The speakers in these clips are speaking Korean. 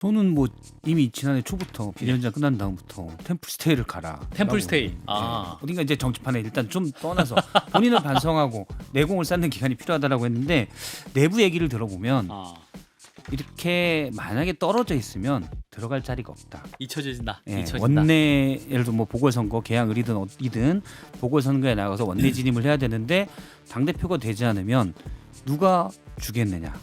저는 뭐 이미 지난해 초부터 비대위원장 끝난 다음부터 템플스테이를 가라. 템플스테이. 어딘가 이제 정치판에 일단 좀 떠나서 본인을 반성하고 내공을 쌓는 기간이 필요하다라고 했는데 내부 얘기를 들어보면 이렇게 만약에 떨어져 있으면 들어갈 자리가 없다. 잊혀진다. 예, 잊혀진다. 원내 예를 들어 뭐 보궐선거 개항을이든 어디든 보궐선거에 나가서 원내 진입을 해야 되는데 당 대표가 되지 않으면 누가 주겠느냐.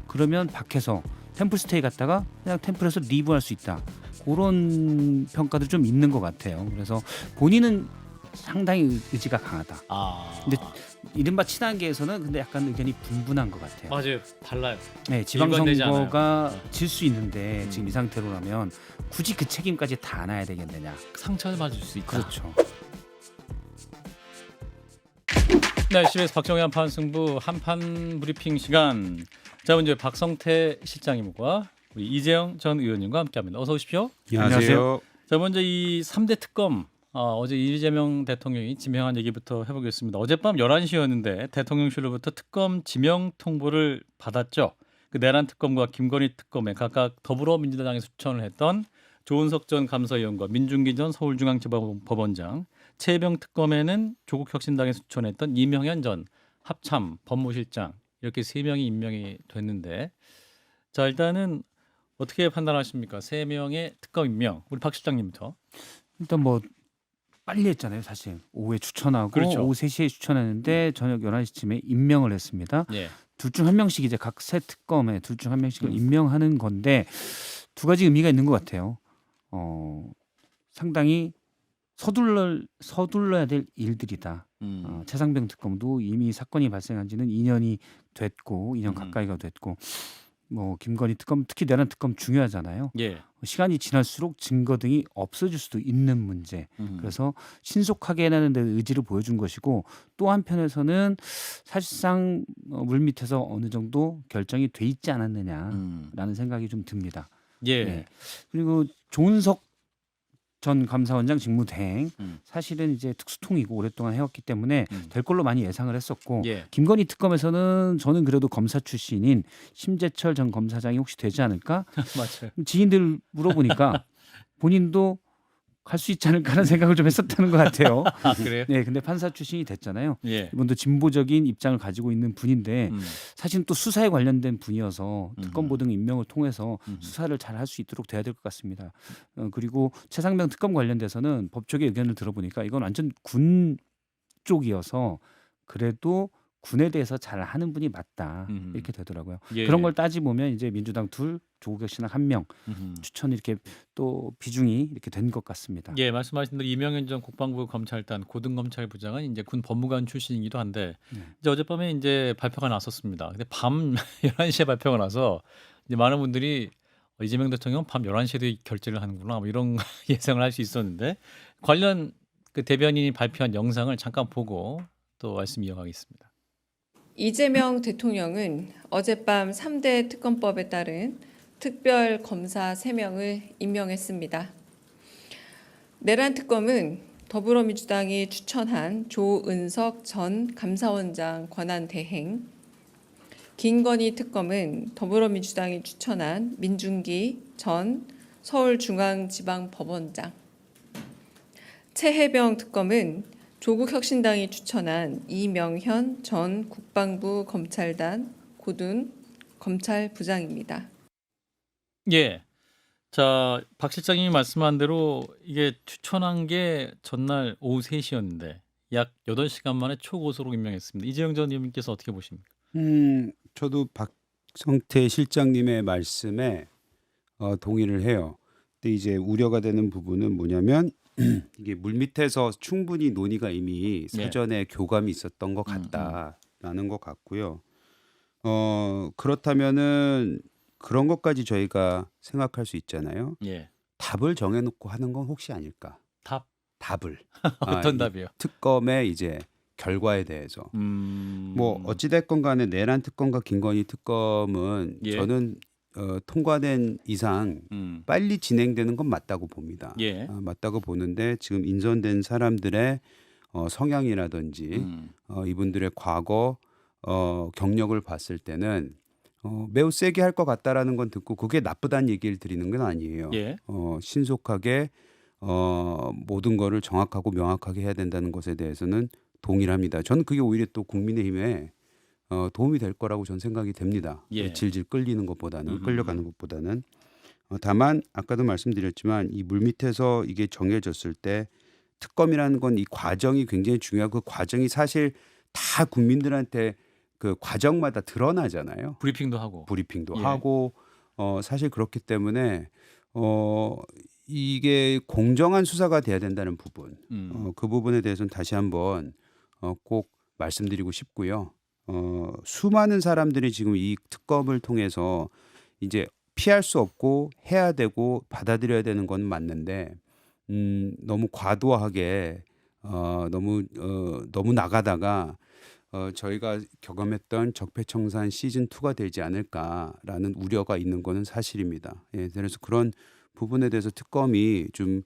그러면 밖에서 템플스테이 갔다가 그냥 템플에서 리브할 수 있다. 그런 평가도 좀 있는 것 같아요. 그래서 본인은 상당히 의지가 강하다. 근데 이른바 친한계에서는 근데 약간 의견이 분분한 것 같아요. 맞아요. 달라요. 네, 일관되지 지방선거가 않아요. 질 수 있는데 지금 이 상태로라면 굳이 그 책임까지 다 안아야 되겠느냐. 상처를 받을 수 있다. 그렇죠. 네, CBS 박정희 한판 승부 한판 브리핑 시간. 자, 먼저 박성태 실장님과 우리 이재영 전 의원님과 함께합니다. 어서 오십시오. 안녕하세요. 자, 먼저 이 3대 특검 어제 이재명 대통령이 지명한 얘기부터 해보겠습니다. 어젯밤 11시였는데 대통령실로부터 특검 지명 통보를 받았죠. 그 내란 특검과 김건희 특검에 각각 더불어민주당에서 추천을 했던 조은석 전 감사위원과 민중기 전 서울중앙지법원장, 최혜병 특검에는 조국혁신당에서 추천했던 이명현 전 합참 법무실장 이렇게 3명이 임명이 됐는데, 자 일단은 어떻게 판단하십니까? 3명의 특검 임명. 우리 박 실장님부터. 일단 뭐 빨리 했잖아요. 사실 오후에 추천하고 그렇죠. 오후 3시에 추천했는데 저녁 11시쯤에 임명을 했습니다. 예. 둘 중 한 명씩 이제 각 세 특검에 둘 중 한 명씩을 임명하는 건데 두 가지 의미가 있는 것 같아요. 상당히 서둘러야 될 일들이다. 최상병 특검도 이미 사건이 발생한 지는 2년이 됐고 2년 가까이가 됐고 뭐 김건희 특검 특히 내란 특검 중요하잖아요. 예. 시간이 지날수록 증거 등이 없어질 수도 있는 문제. 그래서 신속하게 해내는 데 의지를 보여준 것이고 또 한편에서는 사실상 물밑에서 어느 정도 결정이 돼 있지 않았느냐라는 생각이 좀 듭니다. 예. 네. 그리고 조은석 전 감사원장 직무대행 사실은 이제 특수통이고 오랫동안 해왔기 때문에 될 걸로 많이 예상을 했었고 예. 김건희 특검에서는 저는 그래도 검사 출신인 심재철 전 검사장이 혹시 되지 않을까? 맞아요. 지인들 물어보니까 본인도 갈 수 있지 않을까라는 생각을 좀 했었다는 것 같아요. 그래요? 네, 근데 판사 출신이 됐잖아요. 예. 이분도 진보적인 입장을 가지고 있는 분인데 사실은 또 수사에 관련된 분이어서 특검보 등 임명을 통해서 수사를 잘 할 수 있도록 돼야 될 것 같습니다. 그리고 최상병 특검 관련돼서는 법조계 의견을 들어보니까 이건 완전 군 쪽이어서 그래도 군에 대해서 잘 하는 분이 맞다 이렇게 되더라고요. 예. 그런 걸 따지보면 이제 민주당 둘, 조국혁신당 1명 추천이 이렇게 또 비중이 이렇게 된 것 같습니다. 예, 말씀하신 대로 이명현 전 국방부 검찰단 고등검찰부장은 이제 군 법무관 출신이기도 한데 이제 어젯밤에 이제 발표가 났었습니다. 근데 밤 11시에 발표가 나서 이제 많은 분들이 이재명 대통령 밤 11시에도 결재를 하는구나 뭐 이런 예상을 할 수 있었는데 관련 그 대변인이 발표한 영상을 잠깐 보고 또 말씀 이어가겠습니다. 이재명 대통령은 어젯밤 3대 특검법에 따른 특별 검사 3명을 임명했습니다. 내란 특검은 더불어민주당이 추천한 조은석 전 감사원장 권한 대행, 김건희 특검은 더불어민주당이 추천한 민중기 전 서울중앙지방법원장, 최혜병 특검은 조국혁신당이 추천한 이명현 전 국방부 검찰단 고등 검찰부장입니다. 예. 자, 박 실장님이 말씀한 대로 이게 추천한 게 전날 오후 3시였는데 약 8시간 만에 초고소로 임명했습니다. 이재영 전 의원님께서 어떻게 보십니까? 저도 박성태 실장님의 말씀에 동의를 해요. 근데 이제 우려가 되는 부분은 뭐냐면 이게 물밑에서 충분히 논의가 이미 사전에 교감이 있었던 것 같다라는 것 같고요. 그렇다면은 그런 것까지 저희가 생각할 수 있잖아요. 예. 답을 정해놓고 하는 건 혹시 아닐까? 답을 어떤 이 답이요? 특검의 이제 결과에 대해서 뭐 어찌됐건 간에 내란 특검과 김건희 특검은 예. 저는 통과된 이상 빨리 진행되는 건 맞다고 봅니다. 예. 맞다고 보는데 지금 인선된 사람들의 성향이라든지 이분들의 과거 경력을 봤을 때는 매우 세게 할 것 같다라는 건 듣고 그게 나쁘다는 얘기를 드리는 건 아니에요. 예. 신속하게 모든 거를 정확하고 명확하게 해야 된다는 것에 대해서는 동의를 합니다. 저는 그게 오히려 또 국민의힘에 도움이 될 거라고 저는 생각이 됩니다. 예. 질질 끌리는 것보다는 음흠. 끌려가는 것보다는 다만 아까도 말씀드렸지만 이 물밑에서 이게 정해졌을 때 특검이라는 건 이 과정이 굉장히 중요하고 그 과정이 사실 다 국민들한테 그 과정마다 드러나잖아요. 브리핑도 하고. 브리핑도 예. 하고 사실 그렇기 때문에 이게 공정한 수사가 돼야 된다는 부분 그 부분에 대해서는 다시 한번 꼭 말씀드리고 싶고요. 수많은 사람들이 지금 이 특검을 통해서 이제 피할 수 없고 해야 되고 받아들여야 되는 건 맞는데 너무 과도하게 너무 나가다가 저희가 경험했던 적폐청산 시즌 2가 되지 않을까라는 우려가 있는 거는 사실입니다. 예, 그래서 그런 부분에 대해서 특검이 좀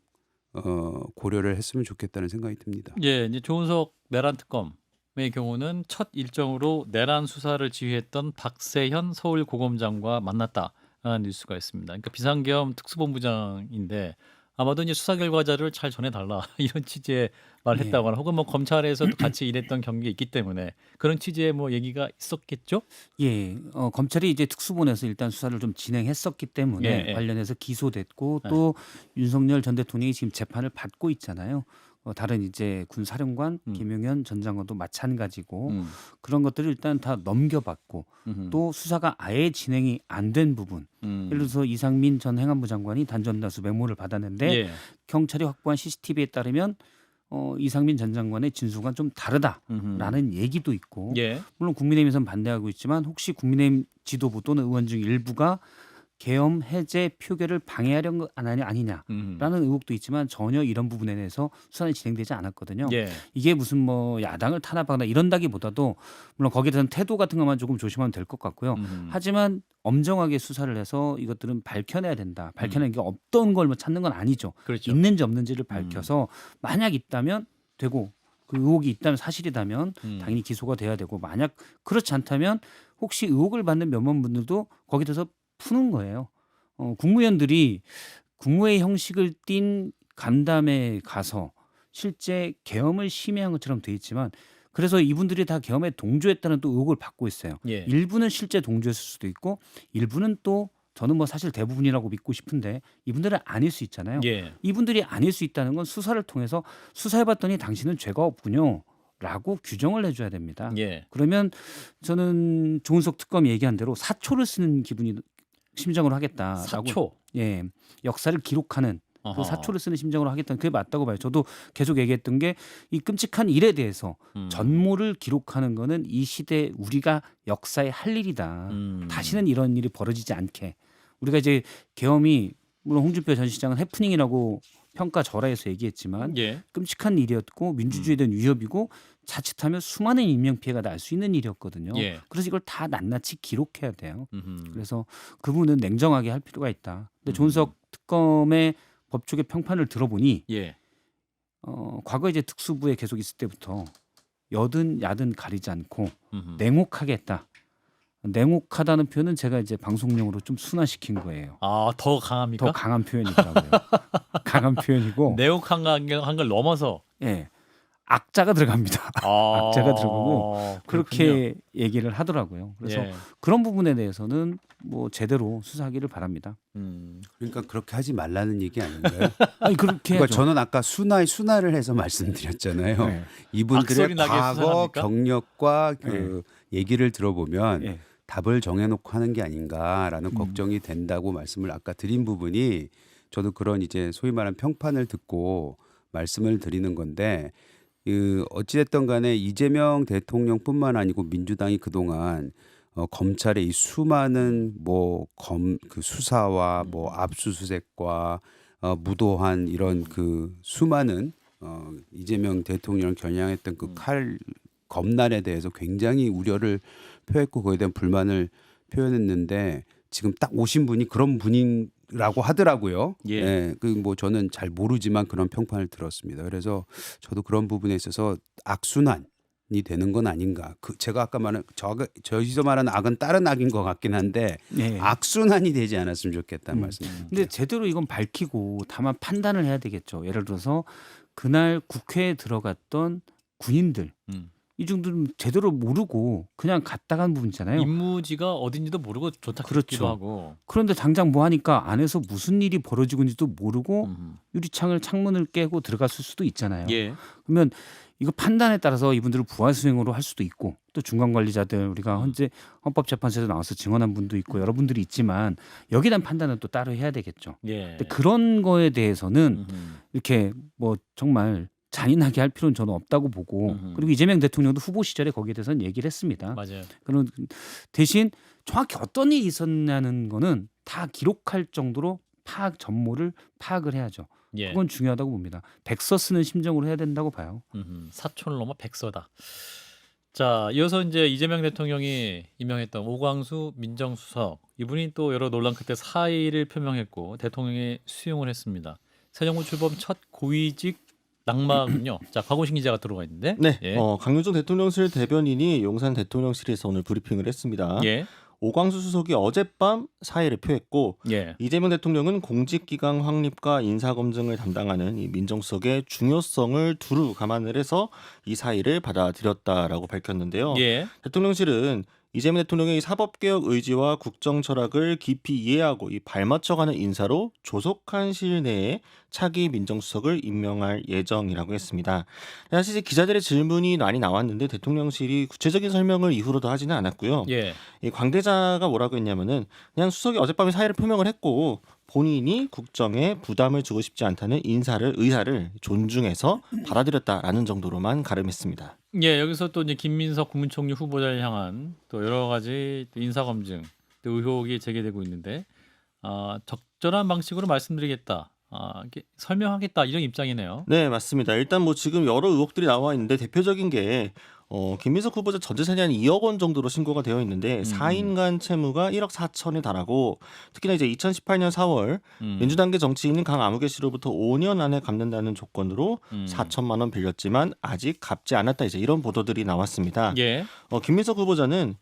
고려를 했으면 좋겠다는 생각이 듭니다. 예, 이제 조은석 내란 특검의 경우는 첫 일정으로 내란 수사를 지휘했던 박세현 서울고검장과 만났다라는 뉴스가 있습니다. 그러니까 비상겸 특수본부장인데 아마도 이제 수사 결과자를 잘 전해달라 이런 취지의 말을 네. 했다거나 혹은 뭐 검찰에서도 같이 일했던 경력이 있기 때문에 그런 취지의 뭐 얘기가 있었겠죠? 예, 검찰이 이제 특수본에서 일단 수사를 좀 진행했었기 때문에 예, 예. 관련해서 기소됐고 또 윤석열 전 대통령이 지금 재판을 받고 있잖아요. 다른 이제 군 사령관 김용현 전 장관도 마찬가지고 그런 것들을 일단 다 넘겨받고 또 수사가 아예 진행이 안 된 부분, 예를 들어서 이상민 전 행안부 장관이 단전다수 메모를 받았는데 예. 경찰이 확보한 CCTV에 따르면 이상민 전 장관의 진술과 좀 다르다라는 얘기도 있고 예. 물론 국민의힘에서는 반대하고 있지만 혹시 국민의힘 지도부 또는 의원 중 일부가 계엄 해제 표결을 방해하려는 거 아니냐라는 의혹도 있지만 전혀 이런 부분에 대해서 수사는 진행되지 않았거든요. 예. 이게 무슨 뭐 야당을 탄압하거나 이런다기보다도 물론 거기에 대한 태도 같은 것만 조금 조심하면 될 것 같고요. 하지만 엄정하게 수사를 해서 이것들은 밝혀내야 된다. 밝혀내는 게 없던 걸 뭐 찾는 건 아니죠. 그렇죠. 있는지 없는지를 밝혀서 만약 있다면 되고 그 의혹이 있다면 사실이다면 당연히 기소가 돼야 되고 만약 그렇지 않다면 혹시 의혹을 받는 몇몇 분들도 거기에 대해서 푸는 거예요. 국무위원들이 국무회의 형식을 띈 간담회에 가서 실제 계엄을 심의한 것처럼 돼 있지만 그래서 이분들이 다 계엄에 동조했다는 또 의혹을 받고 있어요. 예. 일부는 실제 동조했을 수도 있고 일부는 또 저는 뭐 사실 대부분이라고 믿고 싶은데 이분들은 아닐 수 있잖아요. 예. 이분들이 아닐 수 있다는 건 수사를 통해서 수사해봤더니 당신은 죄가 없군요. 라고 규정을 해줘야 됩니다. 예. 그러면 저는 조은석 특검이 얘기한 대로 사초를 쓰는 기분이 심정으로 하겠다라고. 사초. 예, 역사를 기록하는 그 어허. 사초를 쓰는 심정으로 하겠다는 그게 맞다고 봐요. 저도 계속 얘기했던 게 이 끔찍한 일에 대해서 전모를 기록하는 거는 이 시대 우리가 역사에 할 일이다. 다시는 이런 일이 벌어지지 않게. 우리가 이제 계엄이 물론 홍준표 전 시장은 해프닝이라고 평가절하에서 얘기했지만 예. 끔찍한 일이었고 민주주의에 대한 위협이고 자칫하면 수많은 인명피해가 날 수 있는 일이었거든요. 예. 그래서 이걸 다 낱낱이 기록해야 돼요. 음흠. 그래서 그분은 냉정하게 할 필요가 있다. 근데 조은석 특검의 법조계 평판을 들어보니 예. 과거 이제 특수부에 계속 있을 때부터 여든 야든 가리지 않고 음흠. 냉혹하게 했다. 냉혹하다는 표현은 제가 이제 방송용으로 좀 순화시킨 거예요. 아, 더 강합니까? 더 강한 표현이더라고요. 강한 표현이고 내혹한 걸 넘어서 예. 악자가 들어갑니다. 악자가 들어가고 그렇게 얘기를 하더라고요. 그래서 예. 그런 부분에 대해서는 뭐 제대로 수사하기를 바랍니다. 그러니까 그렇게 하지 말라는 얘기 아닌가요? 아니 그렇게 그러니까 해야죠. 저는 아까 순화를 해서 말씀드렸잖아요. 네. 이분들의 악소리 나게 과거 수사합니까? 경력과 그 얘기를 들어보면 예. 답을 정해놓고 하는 게 아닌가라는 걱정이 된다고 말씀을 아까 드린 부분이 저도 그런 이제 소위 말하는 평판을 듣고 말씀을 드리는 건데 어찌됐든 간에 이재명 대통령뿐만 아니고 민주당이 그동안 검찰의 이 수많은 그 수사와 압수수색과 무도한 이런 그 수많은 이재명 대통령을 겨냥했던 그 검날에 대해서 굉장히 우려를 표했고 그에 대한 불만을 표현했는데 지금 딱 오신 분이 그런 분이라고 하더라고요. 예. 저는 잘 모르지만 그런 평판을 들었습니다. 그래서 저도 그런 부분에 있어서 악순환 되는 건 아닌가. 제가 아까 말한 저기서 말한 악은 다른 악인 것 같긴 한데 예. 악순환이 되지 않았으면 좋겠다는 말씀입니다. 근데 제대로 이건 밝히고 다만 판단을 해야 되겠죠. 예를 들어서 그날 국회에 들어갔던 군인들 음. 이 정도는 제대로 모르고 그냥 갔다 간 부분이잖아요. 임무지가 어딘지도 모르고 좋다 그렇죠. 기도 하고. 그런데 당장 뭐 하니까 안에서 무슨 일이 벌어지고 있는지도 모르고 음. 창문을 깨고 들어갔을 수도 있잖아요. 예. 그러면 이거 판단에 따라서 이분들을 부하 수행으로 할 수도 있고 또 중간 관리자들 우리가 현재 헌법재판소에서 나와서 증언한 분도 있고 여러분들이 있지만 여기에 대한 판단은 또 따로 해야 되겠죠. 예. 근데 그런 거에 대해서는 이렇게 뭐 정말 잔인하게 할 필요는 저는 없다고 보고 그리고 이재명 대통령도 후보 시절에 거기에 대해서는 얘기를 했습니다. 맞아요. 그런 대신 정확히 어떤 일이 있었냐는 거는 다 기록할 정도로 전모를 파악을 해야죠. 예. 그건 중요하다고 봅니다. 백서 쓰는 심정으로 해야 된다고 봐요. 사촌을 넘어 백서다. 자, 이어서 이제 이재명 대통령이 임명했던 오광수 민정수석 이분이 또 여러 논란 끝에 사의를 표명했고 대통령이 수용을 했습니다. 새 정부 출범 첫 고위직 낙마군요. 자, 박원신 기자가 들어와 있는데. 네, 예. 강효정 대통령실 대변인이 용산 대통령실에서 오늘 브리핑을 했습니다. 예. 오광수 수석이 어젯밤 사의를 표했고 예. 이재명 대통령은 공직기강 확립과 인사검증을 담당하는 이 민정수석의 중요성을 두루 감안을 해서 이 사의를 받아들였다라고 밝혔는데요. 예. 대통령실은 이재명 대통령의 사법개혁 의지와 국정 철학을 깊이 이해하고 이 발맞춰가는 인사로 조속한 시일 내에 차기 민정수석을 임명할 예정이라고 했습니다. 사실 이제 기자들의 질문이 많이 나왔는데 대통령실이 구체적인 설명을 이후로도 하지는 않았고요. 예. 이 관계자가 뭐라고 했냐면은 그냥 수석이 어젯밤에 사의를 표명을 했고 본인이 국정에 부담을 주고 싶지 않다는 의사를 존중해서 받아들였다라는 정도로만 가름했습니다. 예, 여기서 또 이제 김민석 국무총리 후보자를 향한 또 여러 가지 또 인사 검증, 또 의혹이 제기되고 있는데 적절한 방식으로 말씀드리겠다, 이렇게 설명하겠다 이런 입장이네요. 네, 맞습니다. 일단 뭐 지금 여러 의혹들이 나와 있는데 대표적인 게 김민석 후보자 전 재산이 한 2억 원 정도로 신고가 되어 있는데 4인간 채무가 1억 4천에 달하고 특히나 이제 2018년 4월 민주당계 정치인인 강아무개 씨로부터 5년 안에 갚는다는 조건으로 4천만 원 빌렸지만 아직 갚지 않았다 이제 이런 보도들이 나왔습니다. 예. 김민석 후보자는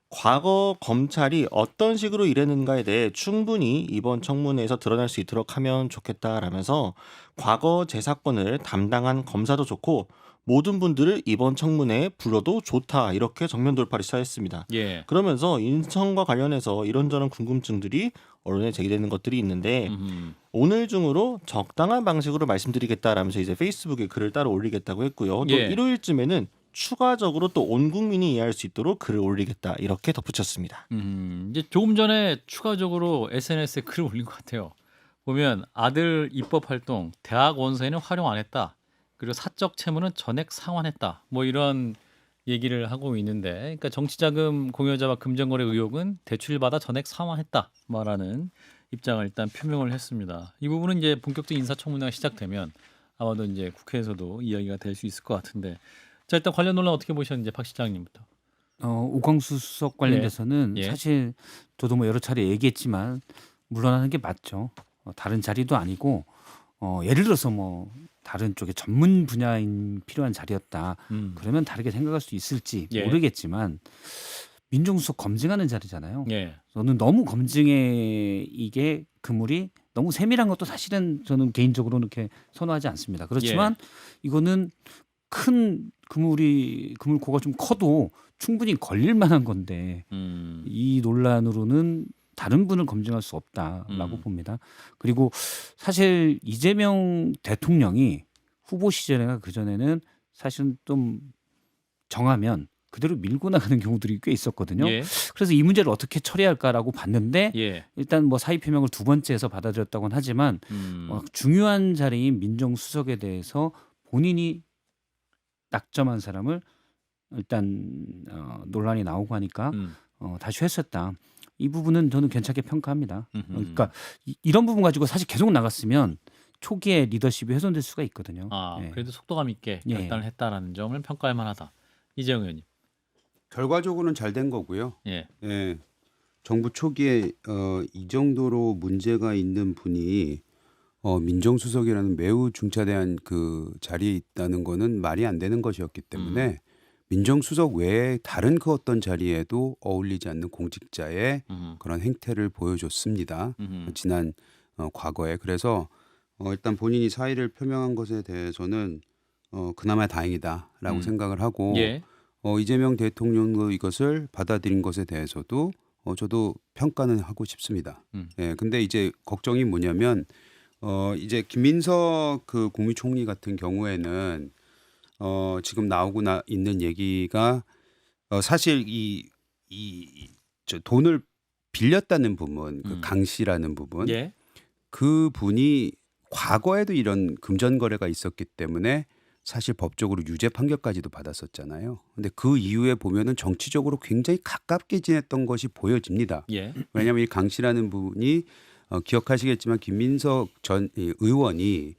과거 검찰이 어떤 식으로 일했는가에 대해 충분히 이번 청문회에서 드러날 수 있도록 하면 좋겠다라면서 과거 제 사건을 담당한 검사도 좋고 모든 분들을 이번 청문회에 불러도 좋다 이렇게 정면 돌파를 시사했습니다. 예. 그러면서 인천과 관련해서 이런저런 궁금증들이 언론에 제기되는 것들이 있는데 오늘 중으로 적당한 방식으로 말씀드리겠다라면서 이제 페이스북에 글을 따로 올리겠다고 했고요. 또 예. 일요일쯤에는 추가적으로 또 온 국민이 이해할 수 있도록 글을 올리겠다 이렇게 덧붙였습니다. 이제 조금 전에 추가적으로 SNS에 글을 올린 것 같아요. 보면 아들 입법 활동 대학 원서에는 활용 안 했다. 그리고 사적 채무는 전액 상환했다. 뭐 이런 얘기를 하고 있는데, 그러니까 정치자금 공여자와 금전거래 의혹은 대출받아 전액 상환했다. 말하는 입장을 일단 표명을 했습니다. 이 부분은 이제 본격적인 인사청문회가 시작되면 아마도 이제 국회에서도 이야기가 될 수 있을 것 같은데, 자 일단 관련 논란 어떻게 보셨는지 박 시장님부터. 오광수 수석 관련돼서는 예. 사실 저도 뭐 여러 차례 얘기했지만 물러나는 게 맞죠. 다른 자리도 아니고 예를 들어서 뭐 다른 쪽에 전문 분야인 필요한 자리였다. 그러면 다르게 생각할 수 있을지 예. 모르겠지만 민정수석 검증하는 자리잖아요. 예. 저는 너무 검증에 이게 그물이 너무 세밀한 것도 사실은 저는 개인적으로 이렇게 선호하지 않습니다. 그렇지만 이거는 큰 그물코가 좀 커도 충분히 걸릴 만한 건데 이 논란으로는 다른 분을 검증할 수 없다라고 봅니다. 그리고 사실 이재명 대통령이 후보 시절이나 그전에는 사실은 좀 정하면 그대로 밀고 나가는 경우들이 꽤 있었거든요. 예. 그래서 이 문제를 어떻게 처리할까라고 봤는데 예. 일단 뭐 사의 표명을 두 번째에서 받아들였다고는 하지만 중요한 자리인 민정수석에 대해서 본인이 낙점한 사람을 일단 논란이 나오고 하니까 다시 했었다. 이 부분은 저는 괜찮게 평가합니다. 그러니까 이런 부분 가지고 사실 계속 나갔으면 초기에 리더십이 훼손될 수가 있거든요. 예. 그래도 속도감 있게 예. 결단을 했다라는 점을 평가할 만하다. 이재용 의원님. 결과적으로는 잘 된 거고요. 예. 예. 정부 초기에 이 정도로 문제가 있는 분이 민정수석이라는 매우 중차대한 그 자리에 있다는 거는 말이 안 되는 것이었기 때문에 민정수석 외에 다른 그 어떤 자리에도 어울리지 않는 공직자의 그런 행태를 보여줬습니다. 지난 과거에. 그래서 일단 본인이 사의를 표명한 것에 대해서는 그나마 다행이다라고 생각을 하고 예. 이재명 대통령도 이것을 받아들인 것에 대해서도 저도 평가는 하고 싶습니다. 예, 근데 이제 걱정이 뭐냐면 이제 김민석 그 국무총리 같은 경우에는 지금 나오고 있는 얘기가 사실 저 돈을 빌렸다는 부분, 그 강 씨라는 부분, 예. 그 분이 과거에도 이런 금전 거래가 있었기 때문에 사실 법적으로 유죄 판결까지도 받았었잖아요. 근데 그 이후에 보면은 정치적으로 굉장히 가깝게 지냈던 것이 보여집니다. 예. 왜냐하면 이 강 씨라는 분이 기억하시겠지만 김민석 전 의원이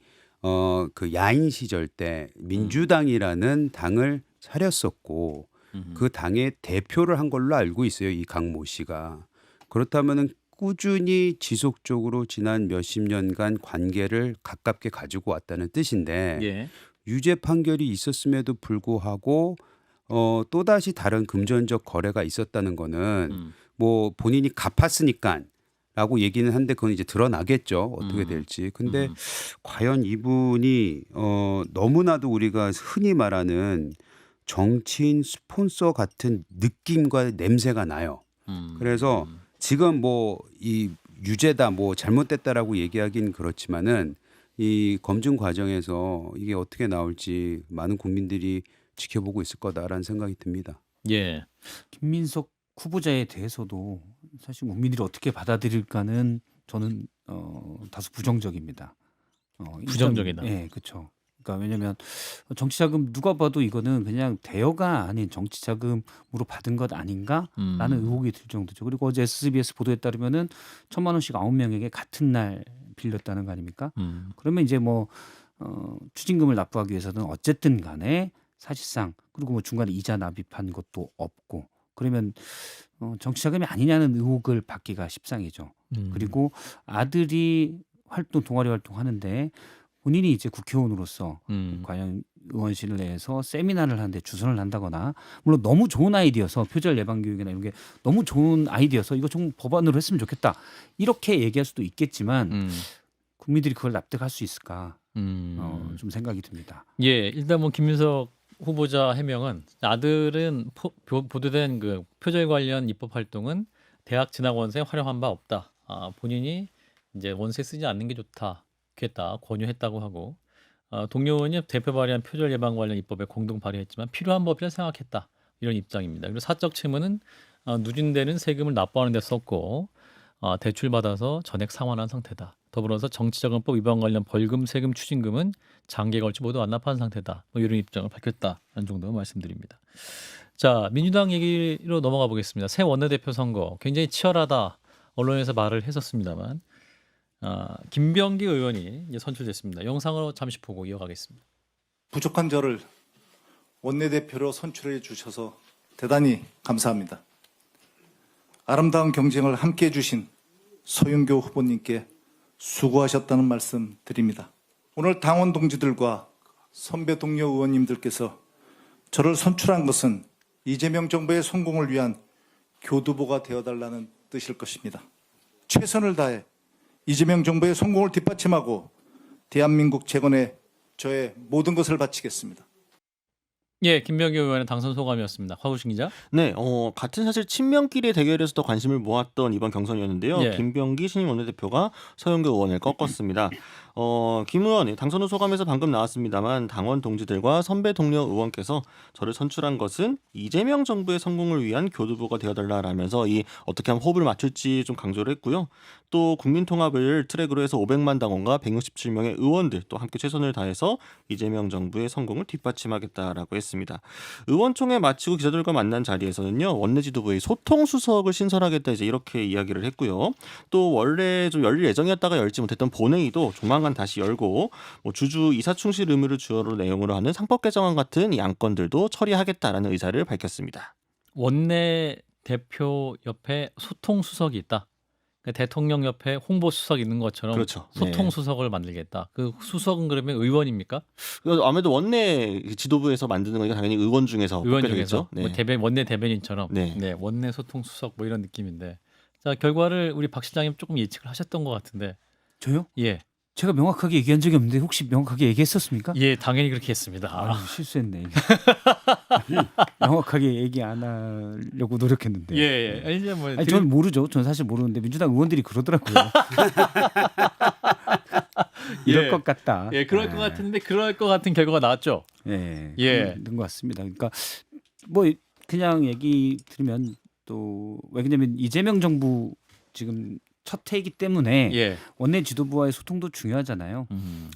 그 야인 시절 때 민주당이라는 당을 차렸었고 그 당의 대표를 한 걸로 알고 있어요. 이 강모 씨가. 그렇다면은 꾸준히 지속적으로 지난 몇십 년간 관계를 가깝게 가지고 왔다는 뜻인데 예. 유죄 판결이 있었음에도 불구하고 또다시 다른 금전적 거래가 있었다는 거는 뭐 본인이 갚았으니까라고 얘기는 한데 그건 이제 드러나겠죠. 어떻게 될지. 근데 과연 이분이 너무나도 우리가 흔히 말하는 정치인 스폰서 같은 느낌과 냄새가 나요. 그래서 지금 뭐 이 유죄다 뭐 잘못됐다라고 얘기하긴 그렇지만은 이 검증 과정에서 이게 어떻게 나올지 많은 국민들이 지켜보고 있을 거다라는 생각이 듭니다. 예. 김민석 후보자에 대해서도 사실 국민들이 어떻게 받아들일까는 저는 다소 부정적입니다. 부정적이다. 예, 그렇죠. 그러니까 왜냐하면 정치자금 누가 봐도 이거는 그냥 대여가 아닌 정치자금으로 받은 것 아닌가라는 의혹이 들 정도죠. 그리고 어제 SBS 보도에 따르면은 1,000만 원씩 9명에게 같은 날 빌렸다는 거 아닙니까? 그러면 이제 뭐 추징금을 납부하기 위해서는 어쨌든 간에 사실상 그리고 뭐 중간에 이자 납입한 것도 없고 그러면 정치자금이 아니냐는 의혹을 받기가 십상이죠. 그리고 아들이 동아리 활동하는데 본인이 이제 국회의원으로서 과연 의원실 내에서 세미나를 하는데 주선을 한다거나 물론 너무 좋은 아이디어서 표절 예방 교육이나 이런 게 너무 좋은 아이디어서 이거 좀 법안으로 했으면 좋겠다 이렇게 얘기할 수도 있겠지만 국민들이 그걸 납득할 수 있을까 좀 생각이 듭니다. 예, 일단 뭐 김민석 후보자 해명은 아들은 보도된 그 표절 관련 입법 활동은 대학 진학 원서에 활용한 바 없다. 본인이 이제 원서에 쓰지 않는 게 좋겠다 권유했다고 하고 동료 의원이 대표 발의한 표절 예방 관련 입법에 공동 발의했지만 필요한 법이라 생각했다 이런 입장입니다. 그리고 사적 채무는 누진되는 세금을 납부하는 데 썼고 대출 받아서 전액 상환한 상태다. 더불어서 정치자금법 위반 관련 벌금, 세금, 추징금은 장기에 걸쳐 모두 완납한 상태다. 뭐 이런 입장을 밝혔다는 정도 말씀드립니다. 자, 민주당 얘기로 넘어가 보겠습니다. 새 원내대표 선거 굉장히 치열하다. 언론에서 말을 했었습니다만 김병기 의원이 이제 선출됐습니다. 영상으로 잠시 보고 이어가겠습니다. 부족한 저를 원내대표로 선출해 주셔서 대단히 감사합니다. 아름다운 경쟁을 함께해 주신 서윤교 후보님께 수고하셨다는 말씀 드립니다. 오늘 당원 동지들과 선배 동료 의원님들께서 저를 선출한 것은 이재명 정부의 성공을 위한 교두보가 되어달라는 뜻일 것입니다. 최선을 다해 이재명 정부의 성공을 뒷받침하고 대한민국 재건에 저의 모든 것을 바치겠습니다. 예, 김병기 의원의 당선 소감이었습니다. 화구신 기자. 네, 같은 사실 친명끼리의 대결에서 더 관심을 모았던 이번 경선이었는데요. 예. 김병기 신임 원내대표가 서영교 의원을 꺾었습니다. 김 의원이 당선 후 소감에서 방금 나왔습니다만 당원 동지들과 선배 동료 의원께서 저를 선출한 것은 이재명 정부의 성공을 위한 교두보가 되어달라라면서 이 어떻게 하면 호흡을 맞출지 좀 강조를 했고요. 또 국민통합을 트랙으로 해서 500만 당원과 167명의 의원들 또 함께 최선을 다해서 이재명 정부의 성공을 뒷받침하겠다라고 했습니다. 의원총회 마치고 기자들과 만난 자리에서는요. 원내지도부의 소통수석을 신설하겠다 이제 이렇게 이야기를 했고요. 또 원래 좀 열릴 예정이었다가 열지 못했던 본회의도 조만간 다시 열고 뭐 주주 이사충실 의무를 주어로 내용으로 하는 상법 개정안 같은 이 안건들도 처리하겠다라는 의사를 밝혔습니다. 원내 대표 옆에 소통수석이 있다. 그러니까 대통령 옆에 홍보 수석 있는 것처럼 그렇죠. 소통 네. 수석을 만들겠다. 그 수석은 그러면 의원입니까? 아무래도 원내 지도부에서 만드는 거니까 당연히 의원 중에서 의원 뽑게 중에서 되겠죠. 네. 뭐 원내 대변인처럼 네. 원내 소통 수석 뭐 이런 느낌인데 자 결과를 우리 박 실장님 조금 예측을 하셨던 것 같은데 저요? 예, 제가 명확하게 얘기한 적이 없는데 혹시 명확하게 얘기했었습니까? 예 당연히 그렇게 했습니다. 아, 실수했네. 명확하게 얘기 안 하려고 노력했는데. 예, 예. 이제 뭐 아니, 전 모르죠. 전 사실 모르는데 민주당 의원들이 그러더라고요. 이럴 예. 것 같다. 예, 그럴 것 같은데 그럴 것 같은 결과가 나왔죠. 예, 예. 그런 것 같습니다. 그러니까 뭐 그냥 얘기 들으면 또 왜냐면 이재명 정부 지금 첫 해이기 때문에 예. 원내 지도부와의 소통도 중요하잖아요.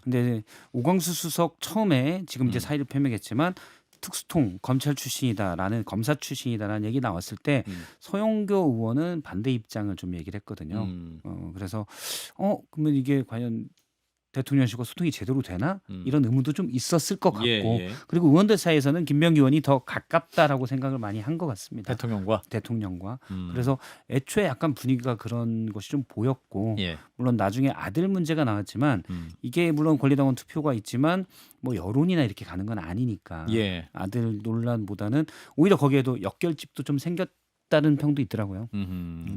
근데 오광수 수석 처음에 지금 이제 사의를 표명했지만 특수통 검찰 출신이다라는 검사 출신이다라는 얘기 나왔을 때 서영교 의원은 반대 입장을 좀 얘기를 했거든요. 그래서 그러면 이게 과연 대통령실과 소통이 제대로 되나 이런 의문도 좀 있었을 것 같고 예. 그리고 의원들 사이에서는 김병기 의원이 더 가깝다라고 생각을 많이 한 것 같습니다. 대통령과 그래서 애초에 약간 분위기가 그런 것이 좀 보였고 예. 물론 나중에 아들 문제가 나왔지만 이게 물론 권리당원 투표가 있지만 뭐 여론이나 이렇게 가는 건 아니니까 예. 아들 논란보다는 오히려 거기에도 역결집도 좀 생겼다는 평도 있더라고요.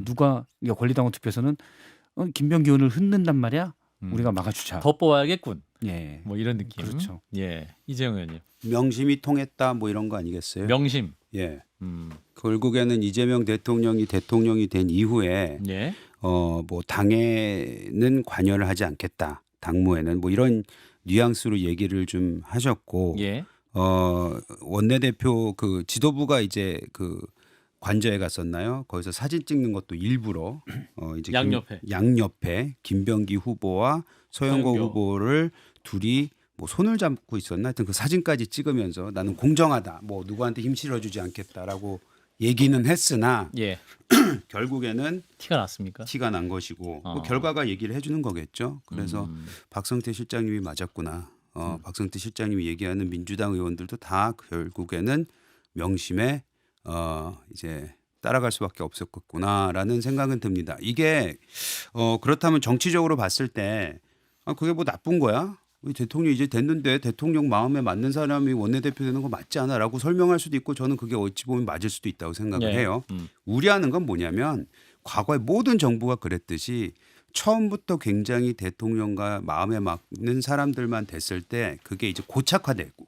누가 권리당원 투표에서는 김병기 의원을 흔든단 말이야. 우리가 막아주자. 더 뽑아야겠군. 예. 뭐 이런 느낌. 그렇죠. 예. 이재용 의원님. 명심이 통했다 뭐 이런 거 아니겠어요? 명심. 예. 결국에는 이재명 대통령이 된 이후에 예. 뭐 당에는 관여를 하지 않겠다. 당무에는 뭐 이런 뉘앙스로 얘기를 좀 하셨고 예. 원내대표 그 지도부가 이제 그 관저에 갔었나요? 거기서 사진 찍는 것도 일부러 이제 양옆에 김병기 후보와 서영고 서영교. 후보를 둘이 뭐 손을 잡고 있었나? 하여튼 그 사진까지 찍으면서 나는 공정하다. 뭐 누구한테 힘 실어주지 않겠다라고 얘기는 했으나 예. 결국에는 티가 났습니까? 티가 난 것이고 뭐 결과가 얘기를 해주는 거겠죠. 그래서 박성태 실장님이 맞았구나. 박성태 실장님이 얘기하는 민주당 의원들도 다 결국에는 명심에 이제 따라갈 수밖에 없었겠구나라는 생각은 듭니다. 이게 그렇다면 정치적으로 봤을 때 그게 뭐 나쁜 거야? 우리 대통령 이제 됐는데 대통령 마음에 맞는 사람이 원내대표 되는 거 맞지 않아라고 설명할 수도 있고 저는 그게 어찌 보면 맞을 수도 있다고 생각을 예. 해요. 우려하는 건 뭐냐면 과거에 모든 정부가 그랬듯이 처음부터 굉장히 대통령과 마음에 맞는 사람들만 됐을 때 그게 이제 고착화되고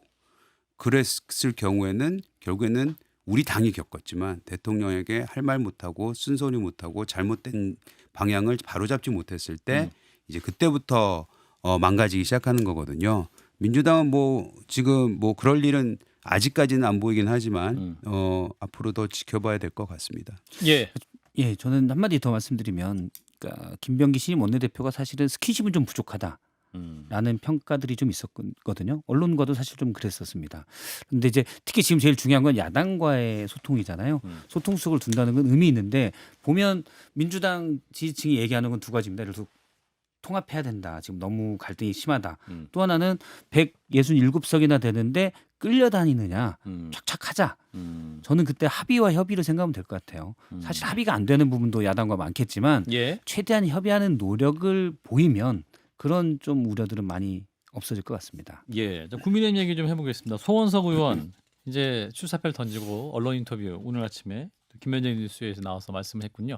그랬을 경우에는 결국에는 우리 당이 겪었지만 대통령에게 할 말 못하고 쓴소리 못하고 잘못된 방향을 바로잡지 못했을 때 이제 그때부터 망가지기 시작하는 거거든요. 민주당은 뭐 지금 뭐 그럴 일은 아직까지는 안 보이긴 하지만 앞으로 더 지켜봐야 될 것 같습니다. 예. 예, 저는 한마디 더 말씀드리면 그러니까 김병기 신임 원내대표가 사실은 스킨십은 좀 부족하다. 라는 평가들이 좀 있었거든요. 언론과도 사실 좀 그랬었습니다. 그런데 이제 특히 지금 제일 중요한 건 야당과의 소통이잖아요. 소통 속을 둔다는 건 의미 있는데 보면 민주당 지지층이 얘기하는 건 두 가지입니다. 예를 들어 통합해야 된다. 지금 너무 갈등이 심하다. 또 하나는 167석이나 되는데 끌려다니느냐. 착착하자. 저는 그때 합의와 협의를 생각하면 될 것 같아요. 사실 합의가 안 되는 부분도 야당과 많겠지만 예. 최대한 협의하는 노력을 보이면 그런 좀 우려들은 많이 없어질 것 같습니다. 예. 자, 국민의힘 얘기 좀 해보겠습니다. 소원석 의원 이제 출사표를 던지고 언론 인터뷰 오늘 아침에 김현정 뉴스에서 나와서 말씀했군요.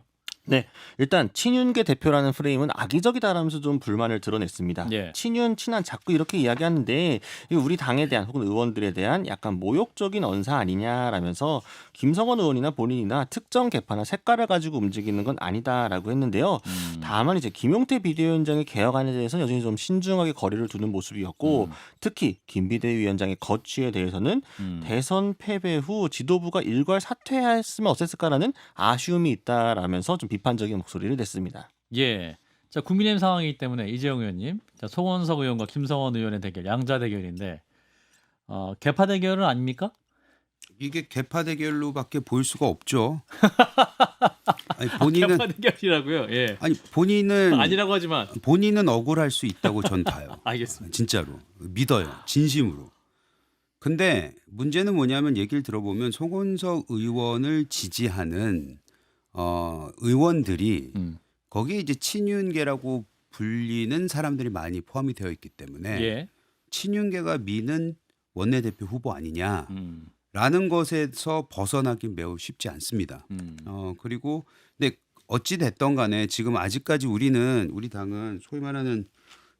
네, 일단 친윤계 대표라는 프레임은 악의적이다라면서 좀 불만을 드러냈습니다. 예. 친윤, 친한 자꾸 이렇게 이야기하는데 이게 우리 당에 대한 혹은 의원들에 대한 약간 모욕적인 언사 아니냐라면서 김성원 의원이나 본인이나 특정 계파나 색깔을 가지고 움직이는 건 아니다라고 했는데요. 다만 이제 김용태 비대위원장의 개혁안에 대해서는 여전히 좀 신중하게 거리를 두는 모습이었고 특히 김 비대위원장의 거취에 대해서는 대선 패배 후 지도부가 일괄 사퇴했으면 어땠을까라는 아쉬움이 있다라면서 좀 비판적인 목소리를 냈습니다. 예. 자, 국민의힘 상황이기 때문에 이재용 의원님, 자, 소원석 의원과 김성원 의원의 대결, 양자 대결인데 개파 대결은 아닙니까? 이게 개파 대결로밖에 볼 수가 없죠. 아니, 본인은 개파 대결이라고요. 예. 아니 본인은 아니라고 하지만 본인은 억울할 수 있다고 전 봐요. 알겠습니다. 진짜로 믿어요. 진심으로. 근데 문제는 뭐냐면 얘기를 들어보면 송원석 의원을 지지하는 의원들이 거기에 이제 친윤계라고 불리는 사람들이 많이 포함이 되어 있기 때문에 예. 친윤계가 미는 원내대표 후보 아니냐라는 음. 것에서 벗어나기 매우 쉽지 않습니다. 그리고 근데 어찌 됐던 간에 지금 아직까지 우리 당은 소위 말하는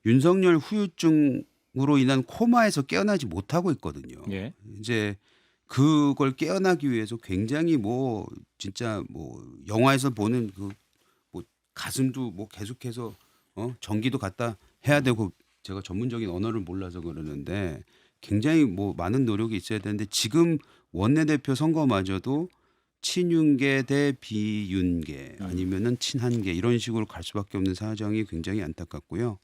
윤석열 후유증으로 인한 코마에서 깨어나지 못하고 있거든요. 예. 이제 그걸 깨어나기 위해서 굉장히 진짜 영화에서 보는 그 가슴도 계속해서 전기도 갖다 해야 되고, 제가 전문적인 언어를 몰라서 그러는데 굉장히 많은 노력이 있어야 되는데 지금 원내대표 선거마저도 친윤계 대 비윤계 아니면은 친한계 이런 식으로 갈 수밖에 없는 사정이 굉장히 안타깝고요.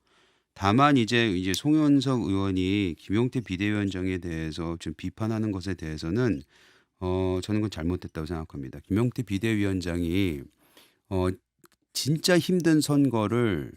다만 이제 송현석 의원이 김용태 비대위원장에 대해서 좀 비판하는 것에 대해서는 저는 그건 잘못됐다고 생각합니다. 김용태 비대위원장이 진짜 힘든 선거를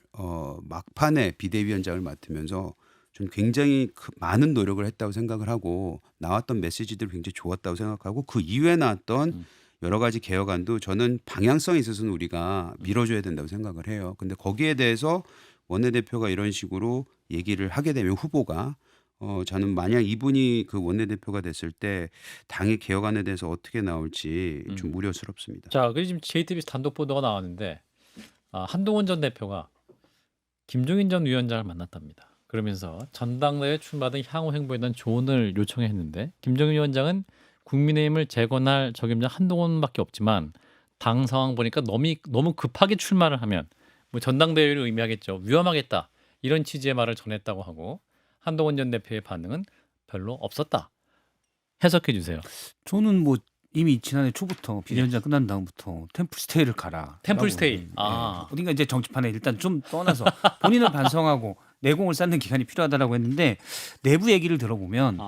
막판에 비대위원장을 맡으면서 좀 굉장히 많은 노력을 했다고 생각을 하고 나왔던 메시지들이 굉장히 좋았다고 생각하고 그 이후에 나왔던 여러 가지 개혁안도 저는 방향성에 있어서는 우리가 밀어줘야 된다고 생각을 해요. 근데 거기에 대해서 원내대표가 이런 식으로 얘기를 하게 되면 후보가 저는 만약 이분이 그 원내대표가 됐을 때 당의 개혁안에 대해서 어떻게 나올지 좀 우려스럽습니다. 자, 그리고 지금 JTBC 단독 보도가 나왔는데 한동훈 전 대표가 김종인 전 위원장을 만났답니다. 그러면서 전당대회 출마 등 향후 행보에 대한 조언을 요청했는데 김종인 위원장은 국민의힘을 재건할 적임자 한동훈밖에 없지만 당 상황 보니까 너무 급하게 출마를 하면 전당대회를 의미하겠죠. 위험하겠다. 이런 취지의 말을 전했다고 하고 한동훈 전 대표의 반응은 별로 없었다. 해석해 주세요. 저는 이미 지난해 초부터 비대위원장 끝난 다음부터 템플스테이를 가라. 템플스테이. 어딘가 이제 정치판에 일단 좀 떠나서 본인을 반성하고 내공을 쌓는 기간이 필요하다라고 했는데 내부 얘기를 들어보면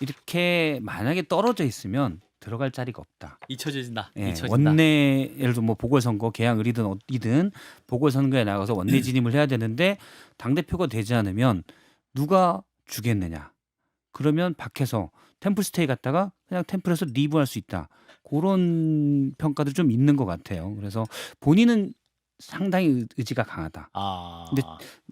이렇게 만약에 떨어져 있으면 들어갈 자리가 없다. 잊혀진다. 예, 잊혀진다. 원내 예를 들어 보궐선거 개항 을이든 어디든 보궐선거에 나가서 원내 진입을 해야 되는데 당 대표가 되지 않으면 누가 주겠느냐? 그러면 밖에서 템플스테이 갔다가 그냥 템플에서 리브할 수 있다. 그런 평가도 좀 있는 것 같아요. 그래서 본인은 상당히 의지가 강하다. 근데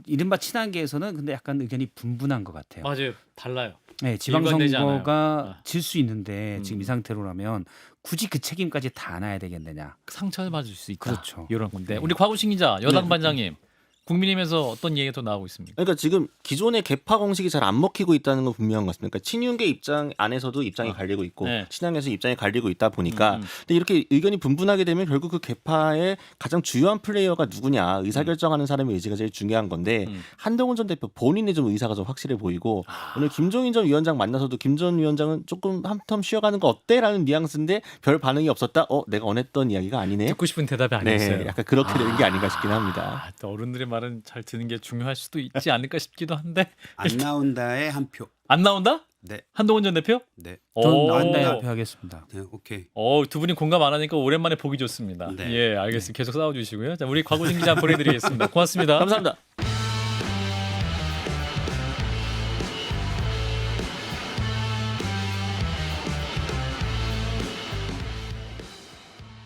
이른바 친한계에서는 근데 약간 의견이 분분한 것 같아요. 맞아요. 달라요. 네, 일관되지 지방선거가 않아요. 질 수 있는데 지금 이 상태로라면 굳이 그 책임까지 다 안아야 되겠느냐. 상처를 받을 수 있다. 그렇죠. 이런 건데 우리 곽우신 기자, 여당 네. 반장님, 국민의힘에서 어떤 얘기가 또 나오고 있습니까? 그러니까 지금 기존의 개파 공식이 잘 안 먹히고 있다는 건 분명한 것 같습니다. 그러니까 친윤계 입장 안에서도 입장이 갈리고 있고 네. 친한계에서 입장이 갈리고 있다 보니까 근데 이렇게 의견이 분분하게 되면 결국 그 개파의 가장 주요한 플레이어가 누구냐 의사결정하는 사람의 의지가 제일 중요한 건데 한동훈 전 대표 본인의 좀 의사가 좀 확실해 보이고 오늘 김종인 전 위원장 만나서도 김 전 위원장은 조금 한 텀 쉬어가는 거 어때라는 뉘앙스인데 별 반응이 없었다. 내가 원했던 이야기가 아니네. 듣고 싶은 대답이 아니었어요. 네, 약간 그렇게 되는 게 아닌가 싶긴 합니다. 또 어른들의 말은 잘 듣는 게 중요할 수도 있지 않을까 싶기도 한데 안 나온다에 한 표. 안 나온다? 네, 한동훈 전 대표? 네, 전 오. 나온다 발표하겠습니다. 네, 오케이. 두 분이 공감 안 하니까 오랜만에 보기 좋습니다. 네. 예, 알겠습니다. 계속 싸워주시고요. 자, 우리 곽우신 기자 보내드리겠습니다. 고맙습니다. 감사합니다.